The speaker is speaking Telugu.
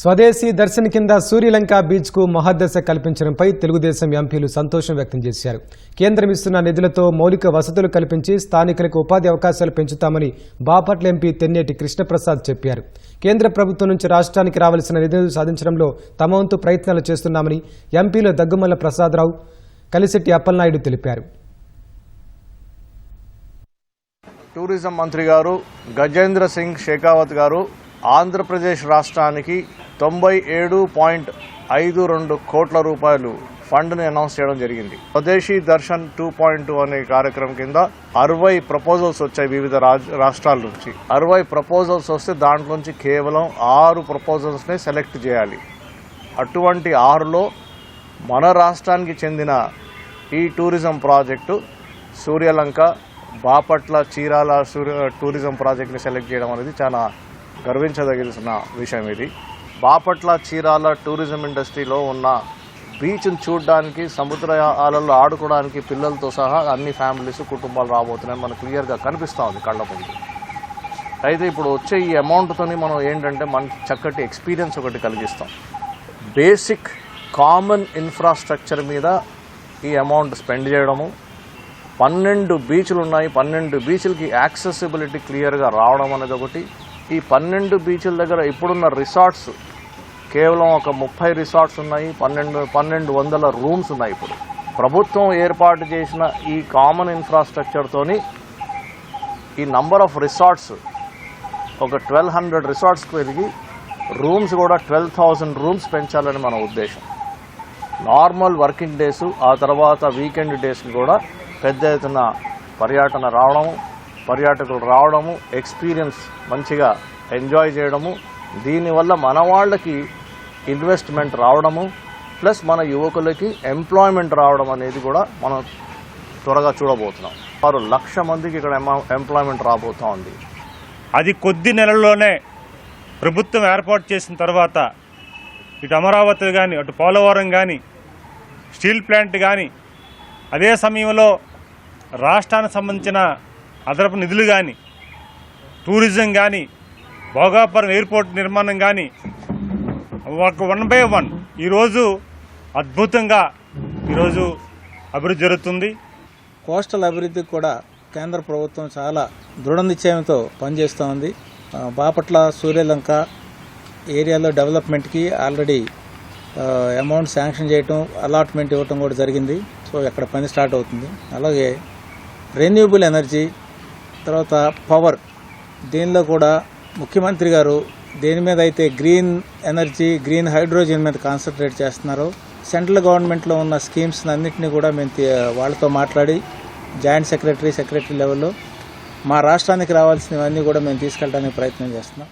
స్వదేశీ దర్శన్ కింద సూర్యలంక బీచ్ కు మహద్దశ కల్పించడంపై తెలుగుదేశం ఎంపీలు సంతోషం వ్యక్తం చేశారు. కేంద్రం ఇస్తున్న నిధులతో మౌలిక వసతులు కల్పించి స్థానికులకు ఉపాధి అవకాశాలు పెంచుతామని బాపట్ల ఎంపీ తెన్నేటి కృష్ణప్రసాద్ చెప్పారు. కేంద్ర ప్రభుత్వం నుంచి రాష్ట్రానికి రావాల్సిన నిధులు సాధించడంలో తమ వంతు ప్రయత్నాలు చేస్తున్నామని ఎంపీలు దగ్గుమల్ల ప్రసాదరావు, కలిశెట్టి అప్పలనాయుడు తెలిపారు. టూరిజం మంత్రి గారు గజేంద్ర సింగ్ షేకావత్ గారు ఆంధ్రప్రదేశ్ రాష్ట్రానికి 97.52 కోట్ల రూపాయలు ఫండ్ని అనౌన్స్ చేయడం జరిగింది. స్వదేశీ దర్శన్ 2.2 అనే కార్యక్రమం కింద 60 ప్రపోజల్స్ వచ్చాయి. వివిధ రాష్ట్రాల నుంచి 60 ప్రపోజల్స్ వస్తే దాంట్లోంచి కేవలం 6 ప్రపోజల్స్నే సెలెక్ట్ చేయాలి. అటువంటి 6లో మన రాష్ట్రానికి చెందిన ఈ tourism project Suryalanka, Bapatla, Chirala tourism ప్రాజెక్ట్ని సెలెక్ట్ చేయడం అనేది చాలా గర్వించదగిన విషయం. ఇది బాపట్ల, చీరాల టూరిజం ఇండస్ట్రీలో ఉన్న బీచ్ని చూడడానికి, సముద్ర అలల్లో ఆడుకోవడానికి పిల్లలతో సహా అన్ని ఫ్యామిలీస్, కుటుంబాలు రాబోతున్నాయని మనకు క్లియర్గా కనిపిస్తూ ఉంది కళ్ళ ముందు. అయితే ఇప్పుడు వచ్చే ఈ అమౌంట్తోని మనం ఏంటంటే మనకి చక్కటి ఎక్స్పీరియన్స్ ఒకటి కలిగిస్తాం. బేసిక్ కామన్ ఇన్ఫ్రాస్ట్రక్చర్ మీద ఈ అమౌంట్ స్పెండ్ చేయడము, 12 బీచ్లు ఉన్నాయి, 12 బీచ్లకి యాక్సెసిబిలిటీ క్లియర్గా రావడం అనేది ఒకటి. ఈ 12 బీచ్ల దగ్గర ఇప్పుడున్న రిసార్ట్స్ కేవలం ఒక 30 రిసార్ట్స్ ఉన్నాయి, 1200 రూమ్స్ ఉన్నాయి. ఇప్పుడు ప్రభుత్వం ఏర్పాటు చేసిన ఈ కామన్ ఇన్ఫ్రాస్ట్రక్చర్తోని ఈ నంబర్ ఆఫ్ రిసార్ట్స్ ఒక 1200 రిసార్ట్స్కి పెరిగి రూమ్స్ కూడా 12,000 రూమ్స్ పెంచాలని మన ఉద్దేశం. నార్మల్ వర్కింగ్ డేస్, ఆ తర్వాత వీకెండ్ డేస్కి కూడా పెద్ద ఎత్తున పర్యాటకులు రావడము, ఎక్స్పీరియన్స్ మంచిగా ఎంజాయ్ చేయడము, దీనివల్ల మన వాళ్ళకి ఇన్వెస్ట్మెంట్ రావడము, ప్లస్ మన యువకులకి ఎంప్లాయ్మెంట్ రావడం అనేది కూడా మనం త్వరగా చూడబోతున్నాం. 6 లక్షల మందికి ఇక్కడ ఎంప్లాయ్మెంట్ రాబోతూ ఉంది. అది కొద్ది నెలల్లోనే ప్రభుత్వం ఏర్పాటు చేసిన తర్వాత ఇటు అమరావతి కానీ, అటు పోలవరం కానీ, స్టీల్ ప్లాంట్ కానీ, అదే సమయంలో రాష్ట్రానికి సంబంధించిన అదనపు నిధులు కానీ, టూరిజం కానీ, భోగాపురం ఎయిర్పోర్ట్ నిర్మాణం కానీ, ఒక 1 by 1 ఈరోజు అద్భుతంగా ఈరోజు అభివృద్ధి జరుగుతుంది. కోస్టల్ అభివృద్ధికి కూడా కేంద్ర ప్రభుత్వం చాలా దృఢ నిశ్చయంతో పనిచేస్తూ ఉంది. బాపట్ల, సూర్యలంక ఏరియాలో డెవలప్మెంట్కి ఆల్రెడీ అమౌంట్ శాంక్షన్ చేయటం, అలాట్మెంట్ ఇవ్వటం కూడా జరిగింది. సో ఇక్కడ పని స్టార్ట్ అవుతుంది. అలాగే రెన్యూబుల్ ఎనర్జీ, తర్వాత పవర్, దీనిలో కూడా ముఖ్యమంత్రి గారు దేని మీద అయితే గ్రీన్ ఎనర్జీ, గ్రీన్ హైడ్రోజన్ మీద కాన్సన్ట్రేట్ చేస్తున్నారో, సెంట్రల్ గవర్నమెంట్లో ఉన్న స్కీమ్స్ అన్నింటినీ కూడా మేము వాళ్ళతో మాట్లాడి జాయింట్ సెక్రటరీ లెవెల్లో మా రాష్ట్రానికి రావాల్సినవన్నీ కూడా మేము తీసుకెళ్ళడానికి ప్రయత్నం చేస్తున్నాం.